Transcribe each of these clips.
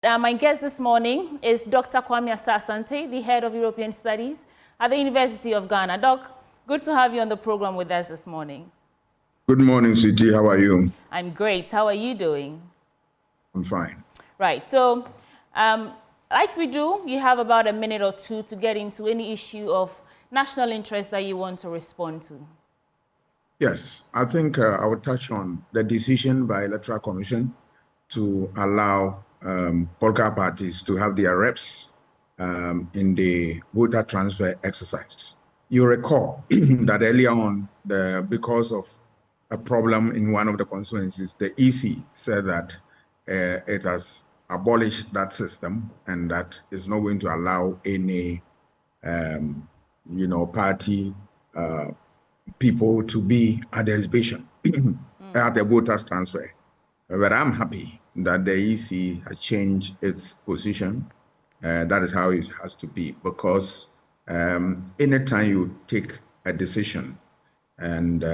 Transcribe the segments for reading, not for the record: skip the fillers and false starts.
My guest this morning is Dr. Bawumia, the head of European Studies at the University of Ghana. Doc, good to have you on the program with us this morning. Good morning, Sweetie. How are you? I'm great. How are you doing? I'm fine. Right. So, like we do, you have about a minute or two to get into any issue of national interest that you want to respond to. Yes, I think I will touch on the decision by Electoral Commission to allow political parties to have their reps in the voter transfer exercise. You recall that earlier on, because of a problem in one of the constituencies, the EC said that it has abolished that system and that it's not going to allow any, party people to be at the exhibition at the voters transfer. But I'm happy that the EC has changed its position. That is how it has to be, because anytime you take a decision and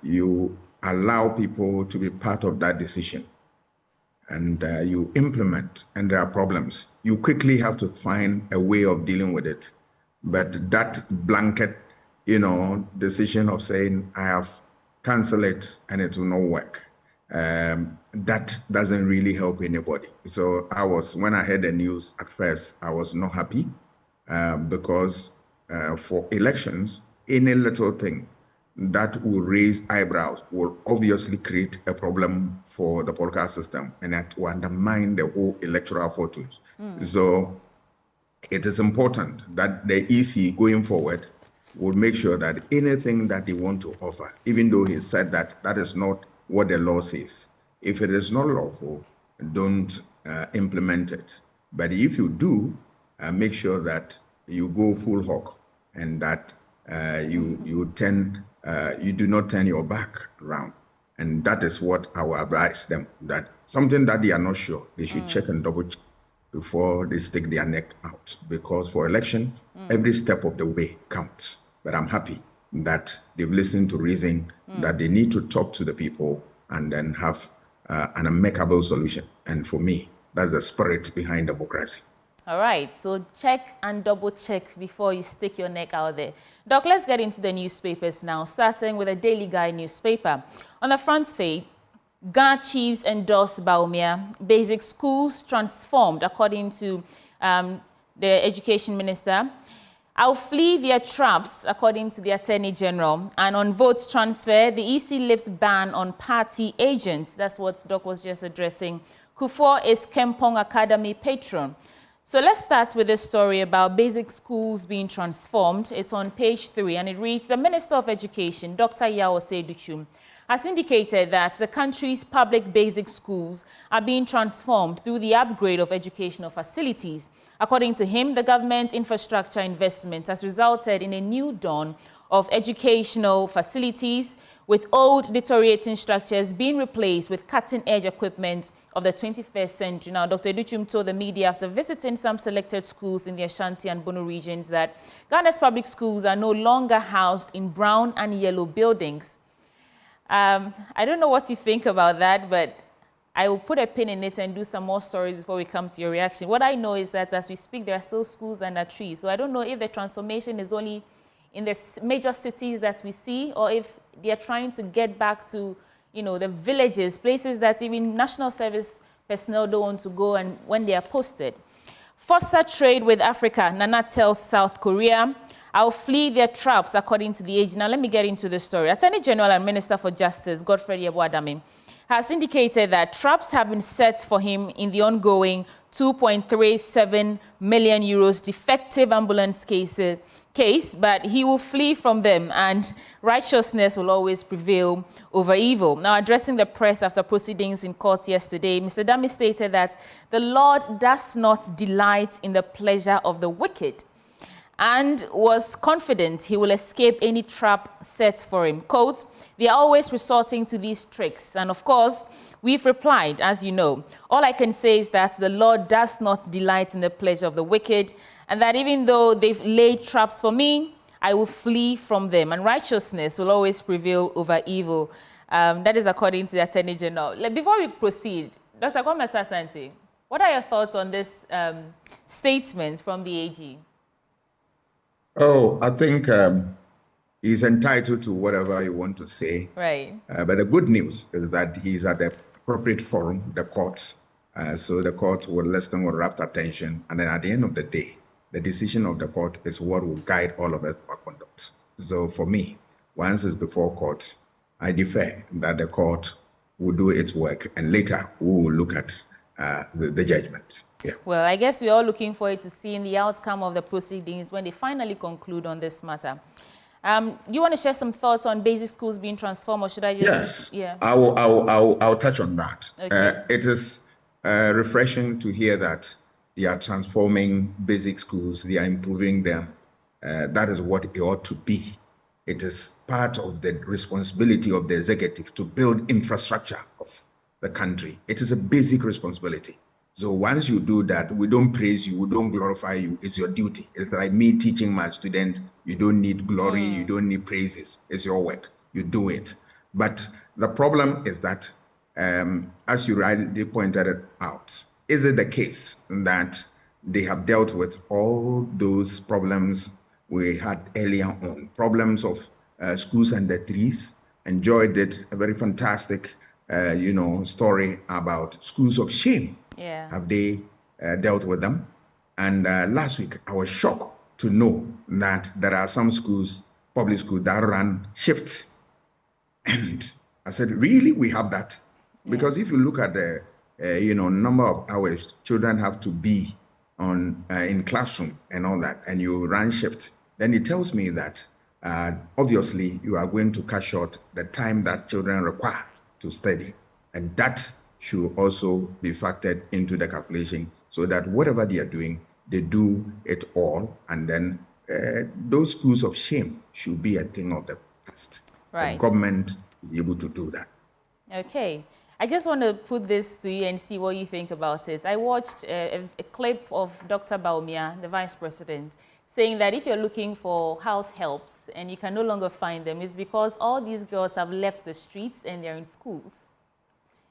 you allow people to be part of that decision and you implement and there are problems, you quickly have to find a way of dealing with it. But that blanket, decision of saying, I have canceled it and it will not work, that doesn't really help anybody. So when I heard the news at first, I was not happy because for elections, any little thing that will raise eyebrows will obviously create a problem for the political system and that will undermine the whole electoral photos. So it is important that the EC going forward will make sure that anything that they want to offer, even though he said that that is not what the law says, if it is not lawful, don't implement it. But if you do, make sure that you go full hog and that you do not turn your back around. And that is what I will advise them, that something that they are not sure, they should check and double check before they stick their neck out. Because for election, every step of the way counts. But I'm happy that they've listened to reason, that they need to talk to the people and then have an amicable solution. And for me, that's the spirit behind democracy. All right, so check and double check before you stick your neck out there. Doc, let's get into the newspapers now, starting with the Daily Guide newspaper. On the front page, Ghana chiefs endorse Bawumia. Basic schools transformed, according to the education minister. I'll flee via traps, according to the Attorney General. And on votes transfer, the EC lifts ban on party agents. That's what Doc was just addressing. Kufuor is Kempong Academy patron. So let's start with this story about basic schools being transformed. It's on page 3, and it reads, the Minister of Education, Dr. Yao Seduchum, has indicated that the country's public basic schools are being transformed through the upgrade of educational facilities. According to him, the government's infrastructure investment has resulted in a new dawn of educational facilities, with old deteriorating structures being replaced with cutting-edge equipment of the 21st century. Now, Dr. Duchum told the media after visiting some selected schools in the Ashanti and Bono regions that Ghana's public schools are no longer housed in brown and yellow buildings. I don't know what you think about that, but I will put a pin in it and do some more stories before we come to your reaction. What I know is that as we speak, there are still schools under trees. So I don't know if the transformation is only in the major cities that we see, or if they are trying to get back to, the villages, places that even national service personnel don't want to go and when they are posted. Foster trade with Africa, Nana tells South Korea. I'll flee their traps, according to the age. Now, let me get into the story. Attorney General and Minister for Justice, Godfrey Yeboah-Dame, has indicated that traps have been set for him in the ongoing 2.37 million euros defective ambulance case, but he will flee from them and righteousness will always prevail over evil. Now, addressing the press after proceedings in court yesterday, Mr. Dame stated that the Lord does not delight in the pleasure of the wicked, and was confident he will escape any trap set for him. Quote, they are always resorting to these tricks. And of course, we've replied, as you know, all I can say is that the Lord does not delight in the pleasure of the wicked, and that even though they've laid traps for me, I will flee from them, and righteousness will always prevail over evil. That is according to the Attorney General. Before we proceed, Dr. Kwame Asante, What are your thoughts on this statement from the AG? Oh, I think he's entitled to whatever you want to say. Right. But the good news is that he's at the appropriate forum, the courts. So the court will listen with rapt attention. And then at the end of the day, the decision of the court is what will guide all of us our conduct. So for me, once it's before court, I defer that the court will do its work, and later we will look at the judgment. Yeah. Well, I guess we're all looking forward to seeing the outcome of the proceedings when they finally conclude on this matter. Do you want to share some thoughts on basic schools being transformed, or should I just? Yes, yeah. I'll touch on that. Okay. It is refreshing to hear that they are transforming basic schools, they are improving them. That is what it ought to be. It is part of the responsibility of the executive to build infrastructure of the country. It is a basic responsibility. So once you do that, we don't praise you, we don't glorify you. It's your duty. It's like me teaching my student. You don't need glory, you don't need praises. It's your work. You do it. But the problem is that, as you rightly pointed it out, is it the case that they have dealt with all those problems we had earlier on? Problems of schools under threes. Enjoyed it, a very fantastic story about schools of shame. Yeah. Have they dealt with them? And last week, I was shocked to know that there are some schools, public schools, that run shifts. And I said, really, we have that? Yeah. Because if you look at the number of hours children have to be on in classroom and all that, and you run shift, then it tells me that obviously you are going to cut short the time that children require to study. And that should also be factored into the calculation, so that whatever they are doing, they do it all. And then those schools of shame should be a thing of the past. Right. The government will be able to do that. Okay. I just want to put this to you and see what you think about it. I watched a clip of Dr. Bawumia, the vice president, saying that if you're looking for house helps and you can no longer find them, it's because all these girls have left the streets and they're in schools.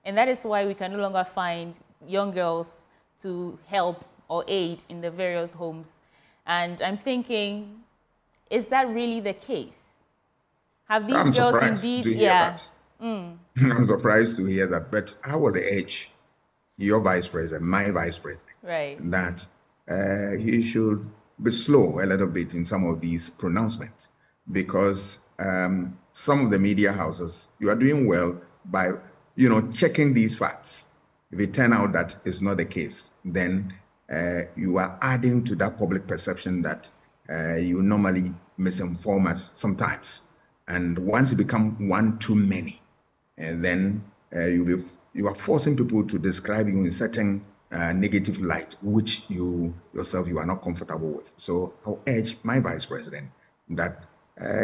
And that is why we can no longer find young girls to help or aid in the various homes. And I'm thinking, is that really the case? Have these girls indeed? To hear that. I'm surprised to hear that. But I would urge your vice president, my vice president, right, that he should be slow a little bit in some of these pronouncements, because some of the media houses, you are doing well by checking these facts. If it turns out that it's not the case, then you are adding to that public perception that you normally misinform us sometimes. And once it becomes one too many, then you are forcing people to describe you in certain negative light, which you yourself are not comfortable with. So I'll urge my vice president that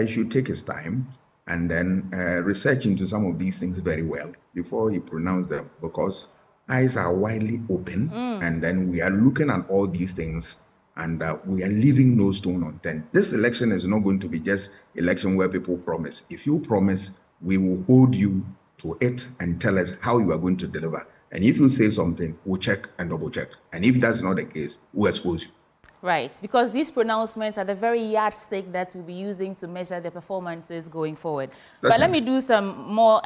he should take his time and then research into some of these things very well before he pronounces them, because eyes are widely open, and then we are looking at all these things, and we are leaving no stone unturned. This election is not going to be just election where people promise. If you promise, we will hold you to it and tell us how you are going to deliver. And if you say something, we'll check and double check. And if that's not the case, we'll expose you. Right, because these pronouncements are the very yardstick that we'll be using to measure the performances going forward. But let me do some more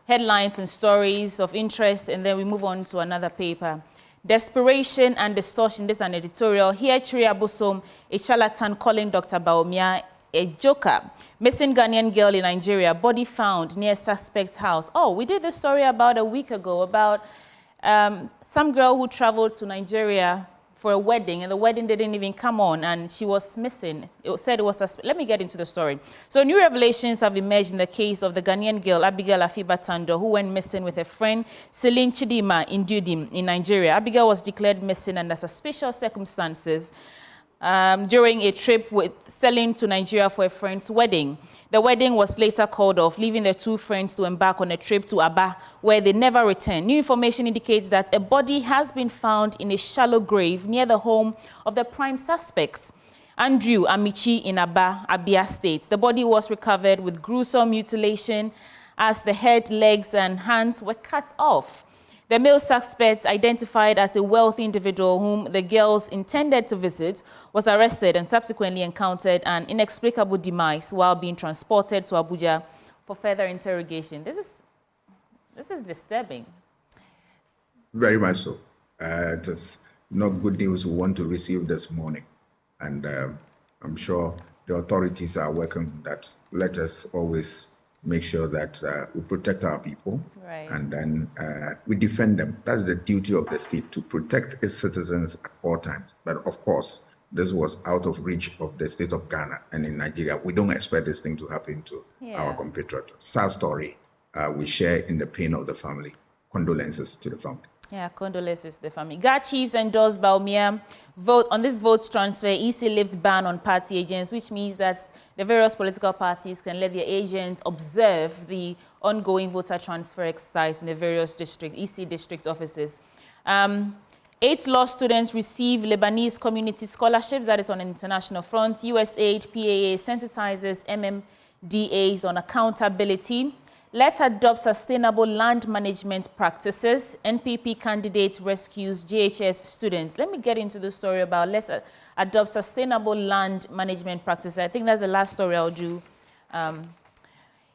headlines and stories of interest, and then we move on to another paper. Desperation and distortion. This is an editorial. Here, Chiri Abosom, a charlatan calling Dr. Bawumia a joker. Missing Ghanaian girl in Nigeria, body found near suspect house. Oh, we did this story about a week ago about some girl who traveled to Nigeria for a wedding, and the wedding didn't even come on, and she was missing. It said it was let me get into the story. So new revelations have emerged in the case of the Ghanaian girl Abigail Afiba Tando, who went missing with her friend Celine Chidima in Dudim in Nigeria. Abigail was declared missing under suspicious circumstances during a trip with Celine to Nigeria for a friend's wedding. The wedding was later called off, leaving the two friends to embark on a trip to Aba, where they never returned. New information indicates that a body has been found in a shallow grave near the home of the prime suspect, Andrew Amici, in Aba, Abia State. The body was recovered with gruesome mutilation as the head, legs, and hands were cut off. The male suspect, identified as a wealthy individual whom the girls intended to visit, was arrested and subsequently encountered an inexplicable demise while being transported to Abuja for further interrogation. This is disturbing. Very much so. It is not good news we want to receive this morning. And I'm sure the authorities are working on that. Let us always make sure that we protect our people, right, and then we defend them. That's the duty of the state, to protect its citizens at all times. But of course, this was out of reach of the state of Ghana, and in Nigeria, we don't expect this thing to happen to our compatriot. Sad story. We share in the pain of the family. Condolences to the family. Yeah, condolences to the family. GA chiefs endorse Bawumia vote on this vote transfer. EC lifts ban on party agents, which means that the various political parties can let their agents observe the ongoing voter transfer exercise in the various EC district offices. 8 law students receive Lebanese community scholarships, that is on an international front. USAID, PAA sensitizes MMDAs on accountability. Let's adopt sustainable land management practices. NPP candidate rescues JHS students. Let me get into the story about let's adopt sustainable land management practices. I think that's the last story I'll do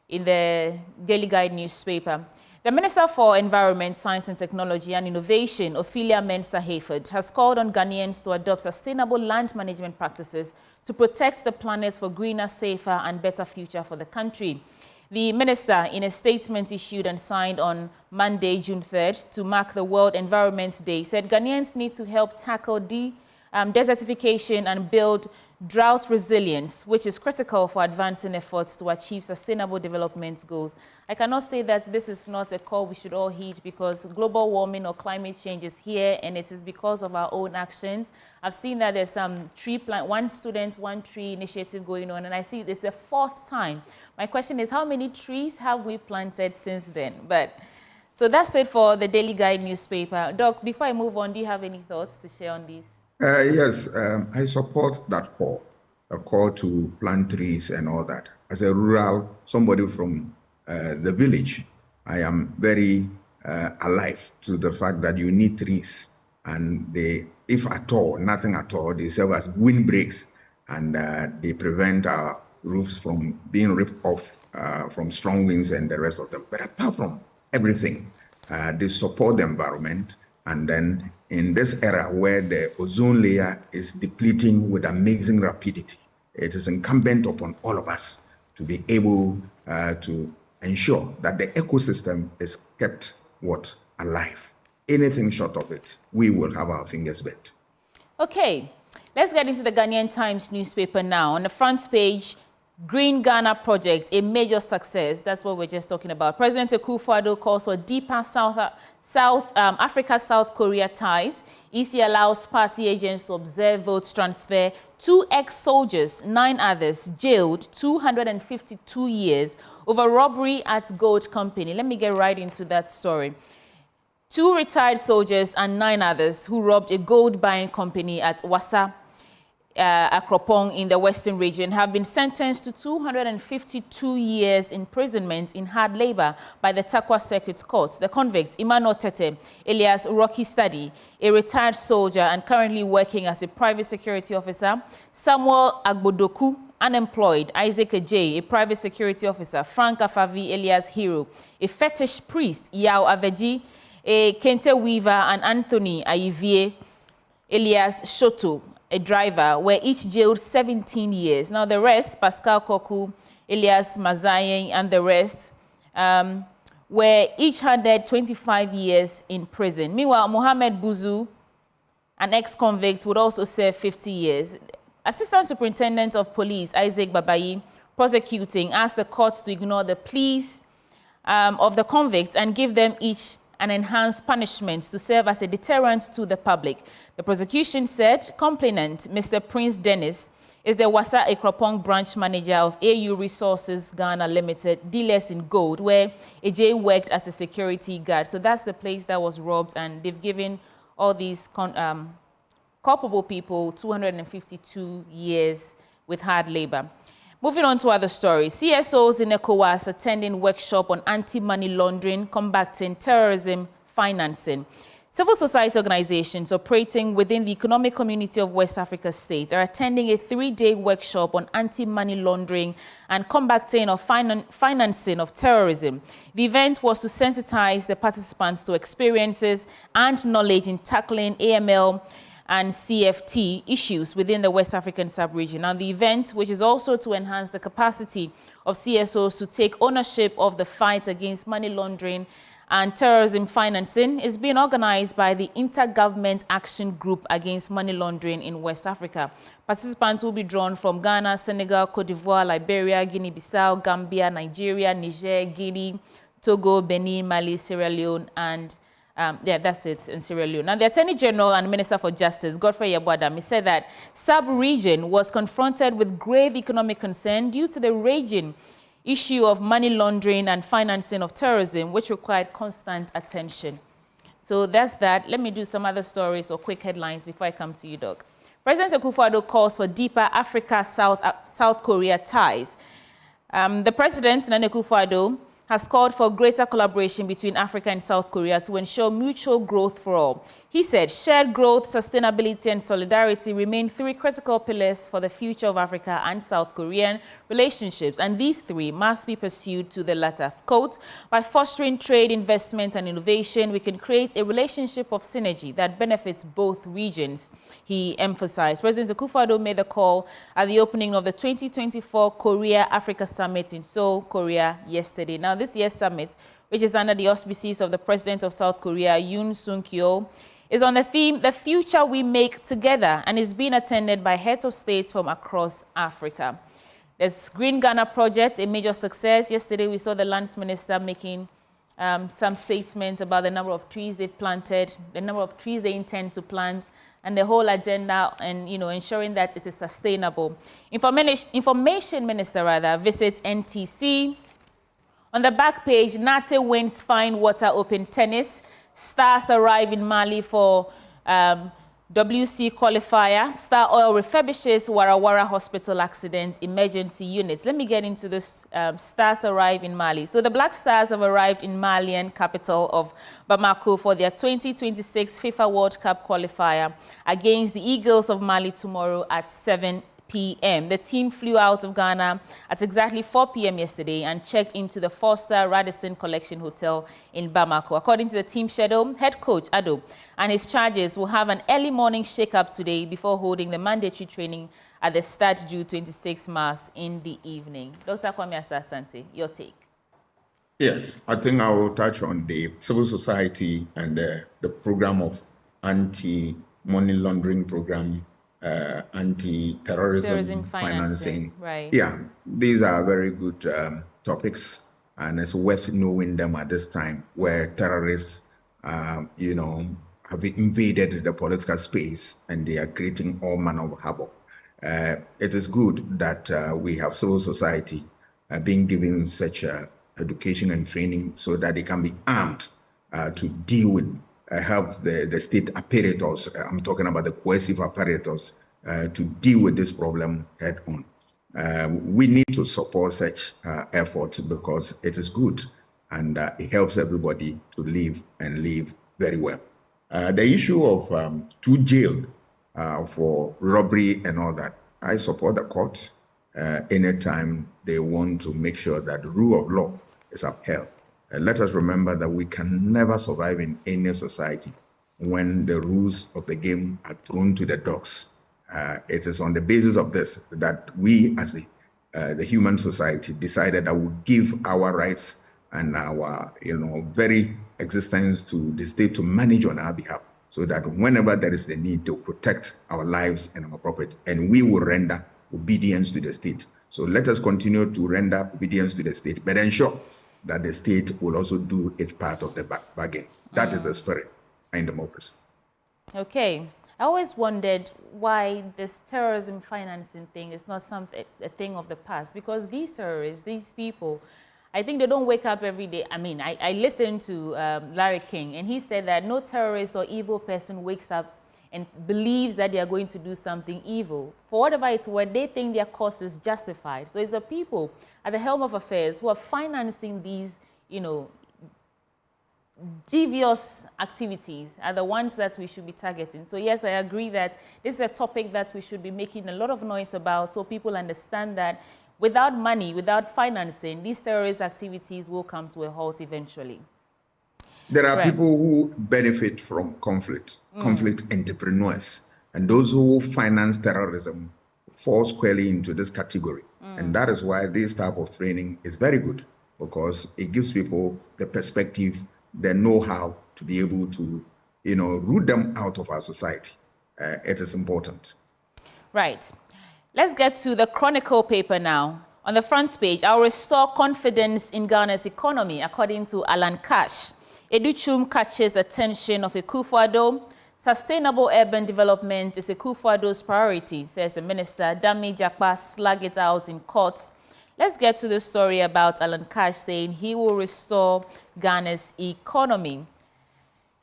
in the Daily Guide newspaper. The Minister for Environment, Science and Technology and Innovation, Ophelia Mensah-Hayford, has called on Ghanaians to adopt sustainable land management practices to protect the planet for greener, safer and better future for the country. The minister, in a statement issued and signed on Monday, June 3rd, to mark the World Environment Day, said Ghanaians need to help tackle desertification and build drought resilience, which is critical for advancing efforts to achieve sustainable development goals. I cannot say that this is not a call we should all heed, because global warming or climate change is here, and it is because of our own actions. I've seen that there's some tree plant, one student, one tree initiative going on, and I see it's the 4th time. My question is, how many trees have we planted since then? So that's it for the Daily Guide newspaper. Doc, before I move on, do you have any thoughts to share on these? Yes, I support that call, a call to plant trees and all that. As a rural, somebody from the village, I am very alive to the fact that you need trees, and they, if at all, nothing at all, they serve as windbreaks, and they prevent our roofs from being ripped off from strong winds and the rest of them. But apart from everything, they support the environment. And then in this era where the ozone layer is depleting with amazing rapidity, it is incumbent upon all of us to be able to ensure that the ecosystem is kept alive. Anything short of it, we will have our fingers bent. Okay, let's get into the Ghanaian Times newspaper now. On the front page, Green Ghana project, a major success. That's what we're just talking about. President Akufo-Addo calls for deeper Africa-South Korea ties. EC allows party agents to observe votes transfer. 2 ex-soldiers, 9 others jailed 252 years over robbery at gold company. Let me get right into that story. 2 retired soldiers and 9 others who robbed a gold buying company at Wassa, Accra in the Western region have been sentenced to 252 years imprisonment in hard labor by the Takwa Circuit Court. The convicts, Emmanuel Tete, alias Rocky Study, a retired soldier and currently working as a private security officer; Samuel Agbodoku, unemployed; Isaac Ajay, a private security officer; Frank Afavi, alias Hero, a fetish priest; Yao Aveji, a Kente weaver; and Anthony Ayivie, alias Shoto, a driver, were each jailed 17 years. Now the rest, Pascal Koku, Elias Mazaye, and the rest, were each handed 25 years in prison. Meanwhile, Mohamed Buzu, an ex-convict, would also serve 50 years. Assistant Superintendent of Police Isaac Babayi, prosecuting, asked the court to ignore the pleas of the convicts and give them each an enhanced punishment to serve as a deterrent to the public. The prosecution said complainant Mr. Prince Dennis is the Wassa Ekropong branch manager of AU Resources Ghana Limited, dealers in gold, where AJ worked as a security guard. So that's the place that was robbed, and they've given all these culpable people 252 years with hard labor. Moving on to other stories. CSOs in ECOWAS attending workshop on anti-money laundering, combating terrorism, financing. Civil society organizations operating within the Economic Community of West Africa states are attending a 3-day workshop on anti-money laundering and combating of financing of terrorism. The event was to sensitize the participants to experiences and knowledge in tackling AML and CFT issues within the West African sub-region. And the event, which is also to enhance the capacity of CSOs to take ownership of the fight against money laundering and terrorism financing, is being organized by the Intergovernment Action Group Against Money Laundering in West Africa. Participants will be drawn from Ghana, Senegal, Cote d'Ivoire, Liberia, Guinea-Bissau, Gambia, Nigeria, Niger, Guinea, Togo, Benin, Mali, Sierra Leone, and that's it, in Sierra Leone. Now, the Attorney General and Minister for Justice, Godfrey Yeboah, said that sub-region was confronted with grave economic concern due to the raging issue of money laundering and financing of terrorism, which required constant attention. So that's that. Let me do some other stories or quick headlines before I come to you, Doc. President Akufo-Addo calls for deeper Africa-South Korea ties. The President, Nana Akufo-Addo, has called for greater collaboration between Africa and South Korea to ensure mutual growth for all. He said shared growth, sustainability, and solidarity remain 3 critical pillars for the future of Africa and South Korean relationships, and these 3 must be pursued to the latter. Quote, by fostering trade, investment, and innovation, we can create a relationship of synergy that benefits both regions, he emphasized. President Akufo-Addo made the call at the opening of the 2024 Korea-Africa Summit in Seoul, Korea, yesterday. Now, this year's summit, which is under the auspices of the President of South Korea, Yoon Suk-yeol, is on the theme, The Future We Make Together, and is being attended by heads of states from across Africa. There's Green Ghana project, a major success. Yesterday, we saw the Lands Minister making some statements about the number of trees they've planted, the number of trees they intend to plant, and the whole agenda, and ensuring that it is sustainable. Information Minister visits NTC. On the back page, Nate wins Fine Water Open Tennis. Stars arrive in Mali for WC qualifier. Star Oil refurbishes Wara Wara Hospital accident emergency units. Let me get into this. Stars arrive in Mali. So the Black Stars have arrived in Malian capital of Bamako for their 2026 FIFA World Cup qualifier against the Eagles of Mali tomorrow at 7 p.m. The team flew out of Ghana at exactly 4 p.m. yesterday and checked into the 4-star Radisson Collection Hotel in Bamako. According to the team schedule, head coach Addo and his charges will have an early morning shake-up today before holding the mandatory training at the Stade du 26 Mars in the evening. Dr. Kwame Asasante, your take. Yes, I think I will touch on the civil society and the program of anti-money laundering program, anti-terrorism financing. Right. Yeah, these are very good topics, and it's worth knowing them at this time where terrorists, have invaded the political space and they are creating all manner of havoc. It is good that we have civil society being given such education and training so that they can be armed to deal with help the state apparatus, I'm talking about the coercive apparatus, to deal with this problem head on. We need to support such efforts because it is good and it helps everybody to live and live very well. The issue of 2 jailed for robbery and all that, I support the court anytime they want to make sure that the rule of law is upheld. Let us remember that we can never survive in any society when the rules of the game are thrown to the dogs. It is on the basis of this that we, as the human society, decided that we give our rights and our, very existence to the state to manage on our behalf, so that whenever there is the need to protect our lives and our property, and we will render obedience to the state. So let us continue to render obedience to the state, but ensure that the state will also do its part of the bargain. That is the spirit in democracy. Okay. I always wondered why this terrorism financing thing is not a thing of the past, because these terrorists, these people, I think they don't wake up every day. I mean, I listened to Larry King, and he said that no terrorist or evil person wakes up and believes that they are going to do something evil. For whatever it's worth, they think their cause is justified. So it's the people at the helm of affairs who are financing these, devious activities are the ones that we should be targeting. So yes, I agree that this is a topic that we should be making a lot of noise about, so people understand that without money, without financing, these terrorist activities will come to a halt eventually. There are people who benefit from conflict entrepreneurs, and those who finance terrorism fall squarely into this category. And that is why this type of training is very good, because it gives people the perspective, the know-how to be able to, root them out of our society. It is important. Right. Let's get to the Chronicle paper now. On the front page, I'll restore confidence in Ghana's economy, according to Alan Cash. Educhum catches attention of Akufo-Addo. Sustainable urban development is Akufo-Addo's priority, says the minister. Dami Jakpa slug it out in court. Let's get to the story about Alan Cash saying he will restore Ghana's economy.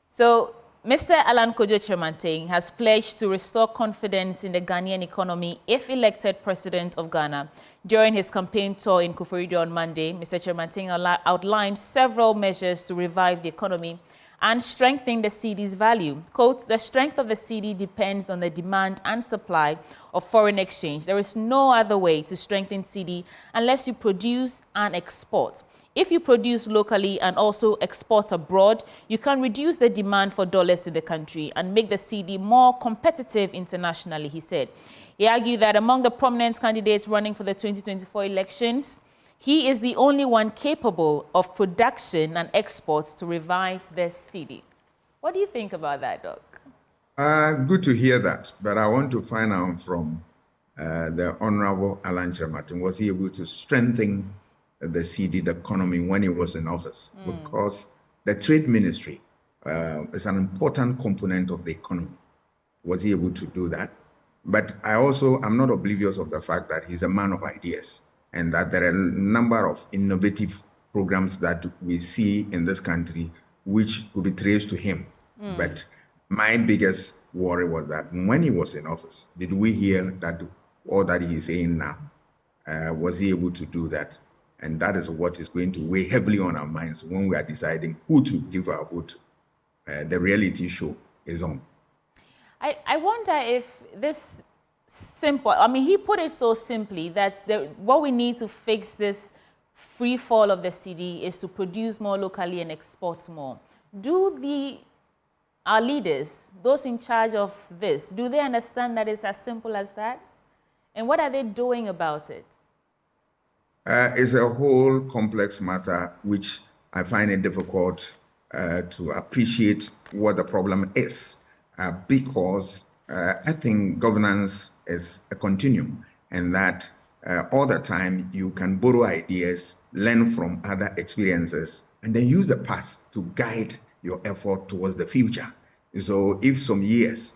So, Mr. Alan Kojo Kyerematen has pledged to restore confidence in the Ghanaian economy if elected president of Ghana. During his campaign tour in Koforidua on Monday, Mr. Kyerematen outlined several measures to revive the economy and strengthen the cedi's value. Quote, the strength of the cedi depends on the demand and supply of foreign exchange. There is no other way to strengthen cedi unless you produce and export. If you produce locally and also export abroad, you can reduce the demand for dollars in the country and make the cedi more competitive internationally, he said. He argued that among the prominent candidates running for the 2024 elections, he is the only one capable of production and exports to revive the cedi. What do you think about that, Doc? Good to hear that, but I want to find out from the Honorable Alan Kyerematen, was he able to strengthen the cedi, the economy, when he was in office? Because the trade ministry is an important component of the economy. Was he able to do that? But I'm not oblivious of the fact that he's a man of ideas, and that there are a number of innovative programs that we see in this country which could be traced to him. But my biggest worry was that when he was in office, did we hear that all that he is saying now? Was he able to do that? And that is what is going to weigh heavily on our minds when we are deciding who to give our vote to. The reality show is on. I wonder if this simple, he put it so simply that what we need to fix this free fall of the cedi is to produce more locally and export more. Do our leaders, those in charge of this, do they understand that it's as simple as that? And what are they doing about it? It's a whole complex matter, which I find it difficult to appreciate what the problem is, because I think governance is a continuum, and that all the time you can borrow ideas, learn from other experiences, and then use the past to guide your effort towards the future. So if some years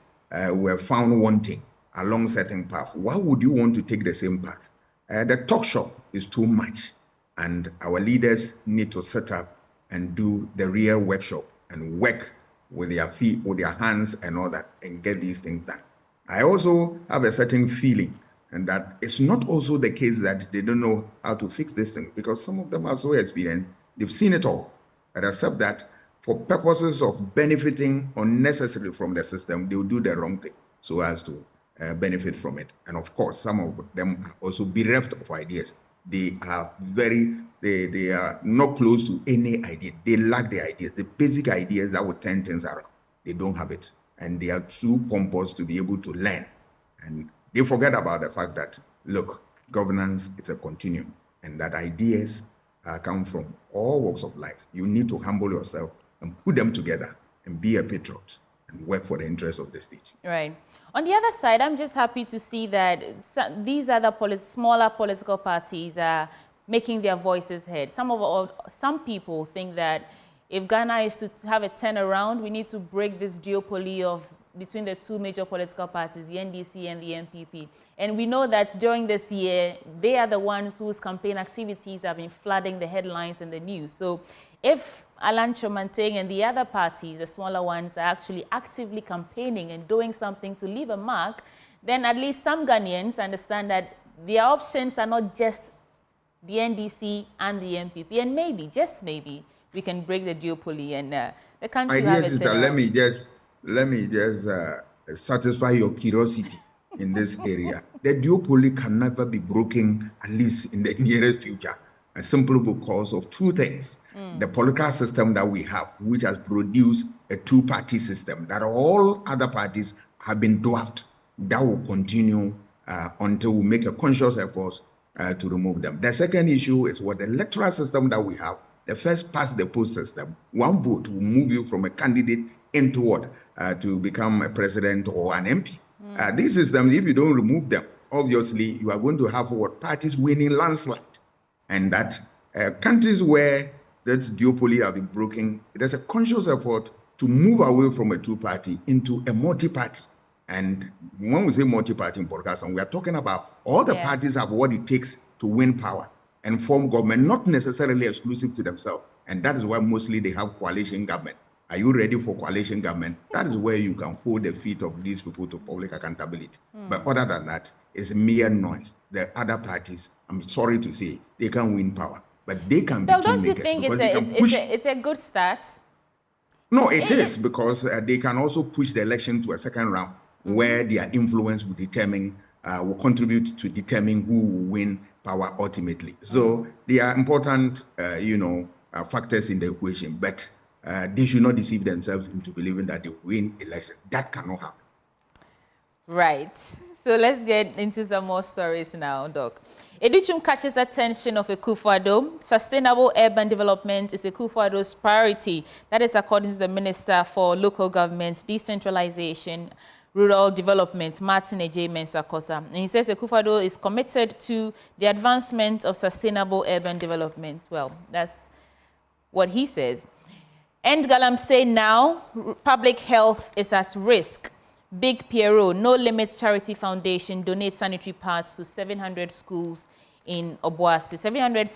were found wanting along certain path, why would you want to take the same path? The talk shop is too much, and our leaders need to set up and do the real workshop and work with their feet, with their hands and all that, and get these things done. I also have a certain feeling, and that it's not also the case that they don't know how to fix this thing, because some of them are so experienced, they've seen it all. But except that for purposes of benefiting unnecessarily from the system, they will do the wrong thing so as to benefit from it. And of course, some of them are also bereft of ideas. They are they are not close to any idea. They lack the ideas, the basic ideas that would turn things around. They don't have it. And they are too pompous to be able to learn. And they forget about the fact that, look, governance is a continuum, and that ideas come from all walks of life. You need to humble yourself and put them together and be a patriot and work for the interests of the state. Right. On the other side, I'm just happy to see that these other smaller political parties are making their voices heard. Some people think that if Ghana is to have a turnaround, we need to break this duopoly between the two major political parties, the NDC and the NPP. And we know that during this year, they are the ones whose campaign activities have been flooding the headlines and the news. So if Alan Kyerematen and the other parties, the smaller ones, are actually actively campaigning and doing something to leave a mark, then at least some Ghanaians understand that their options are not just the NDC and the NPP, and maybe, just maybe, we can break the duopoly and the country My have dear it sister, let me just satisfy your curiosity in this area. The duopoly can never be broken, at least in the nearest future, simply because of two things. The political system that we have, which has produced a two-party system that all other parties have been dwarfed, that will continue until we make a conscious effort to remove them. The second issue is what the electoral system that we have, the first past the post system. One vote will move you from a candidate into what? To become a president or an MP. These systems, if you don't remove them, obviously you are going to have what? Parties winning landslide. And that countries where that duopoly have been broken, there's a conscious effort to move away from a two-party into a multi-party. And when we say multi-party in podcast, we are talking about all the parties have what it takes to win power and form government, not necessarily exclusive to themselves. And that is why mostly they have coalition government. Are you ready for coalition government? That is where you can hold the feet of these people to public accountability. But other than that, it's mere noise. The other parties, I'm sorry to say, they can win power, but they can be kingmakers. Don't you think it's a good start? No, it is, because they can also push the election to a second round where their influence will determine, will contribute to determine who will win power ultimately. So they are important, factors in the equation, but they should not deceive themselves into believing that they win election. That cannot happen. Right. So let's get into some more stories now, Doc. Educhum catches attention of Akufo-Addo. Sustainable urban development is Akufo-Addo's priority. That is according to the Minister for Local Government, Decentralization, Rural Development, Martin J. Mensah-Kosa. And he says Akufo-Addo is committed to the advancement of sustainable urban development. Well, that's what he says. End Galamsey now, public health is at risk. Big Pierrot, No Limits Charity Foundation donates sanitary pads to 700 schools in Obuasi. 700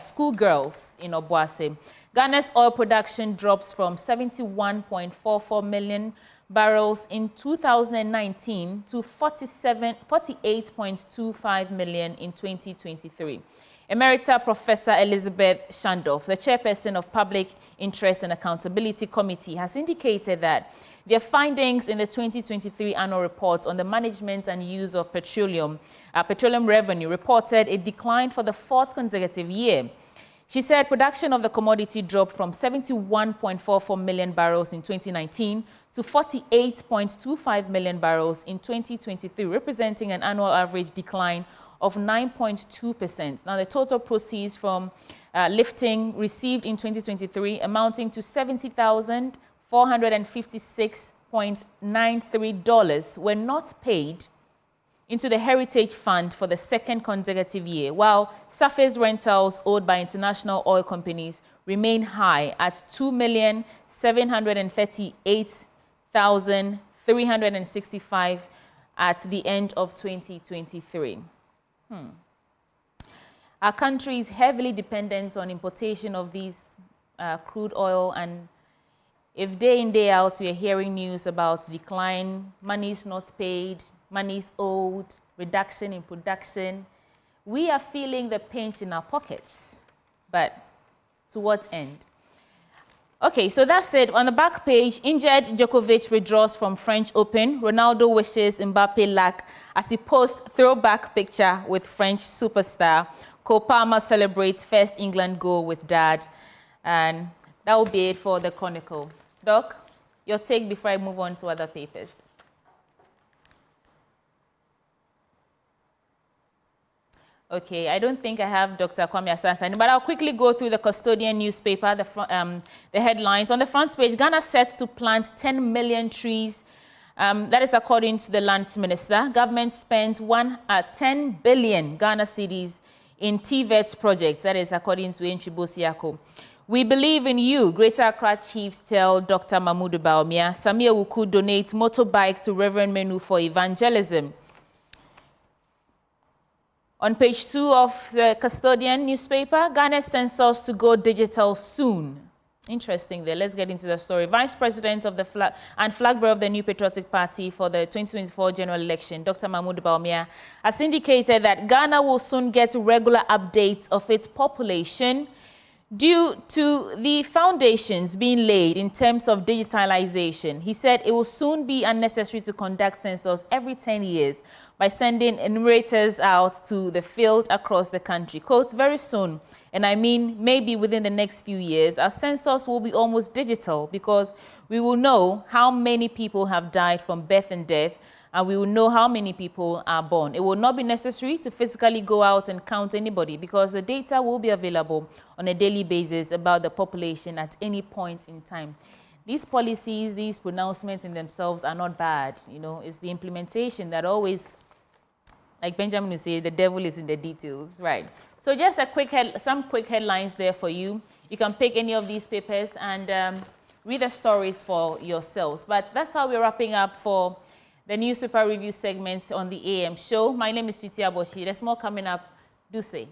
schoolgirls in Obuasi. Ghana's oil production drops from 71.44 million barrels in 2019 to 48.25 million in 2023. Emerita Professor Elizabeth Shandorf, the chairperson of Public Interest and Accountability Committee, has indicated that their findings in the 2023 annual report on the management and use of petroleum revenue reported a decline for the fourth consecutive year. She said production of the commodity dropped from 71.44 million barrels in 2019 to 48.25 million barrels in 2023, representing an annual average decline of 9.2%. Now, the total proceeds from lifting received in 2023 amounting to $70,456.93 were not paid into the Heritage Fund for the second consecutive year, while surface rentals owed by international oil companies remain high at $2,738,365 at the end of 2023. Our country is heavily dependent on importation of these crude oil, and if day in, day out, we are hearing news about decline, monies not paid, monies owed, reduction in production, we are feeling the pinch in our pockets. But to what end? Okay, so that's it. On the back page, injured Djokovic withdraws from French Open. Ronaldo wishes Mbappe luck as he posts throwback picture with French superstar. Cole Palmer celebrates first England goal with dad. And that will be it for the Chronicle. Doc, your take before I move on to other papers. Okay, I don't think I have Dr. Kwame Asansani, but I'll quickly go through the Custodian newspaper, the headlines. On the front page, Ghana sets to plant 10 million trees. That is according to the Lands Minister. Government spent 10 billion Ghana cedis in TVET projects. That is according to Enchibo Siako. We believe in you, Greater Accra chiefs tell Dr. Mahmoud Bawumia. Samia Wuku donates motorbike to Reverend Menu for evangelism. On page 2 of the Custodian newspaper, Ghana's census to go digital soon. Interesting there. Let's get into the story. Vice President of the flag bearer of the New Patriotic Party for the 2024 general election, Dr. Mahmoud Bawumia, has indicated that Ghana will soon get regular updates of its population. Due to the foundations being laid in terms of digitalization, he said it will soon be unnecessary to conduct census every 10 years by sending enumerators out to the field across the country. Quote, very soon, and I mean maybe within the next few years, our census will be almost digital because we will know how many people have died from birth and death, and we will know how many people are born. It will not be necessary to physically go out and count anybody because the data will be available on a daily basis about the population at any point in time. These policies, these pronouncements in themselves are not bad. You know, it's the implementation that always, like Benjamin would say, the devil is in the details, right? So just some quick headlines there for you. You can pick any of these papers and read the stories for yourselves. But that's how we're wrapping up for the newspaper review segment on the AM show. My name is Sweetie Aboshi. There's more coming up. Do say.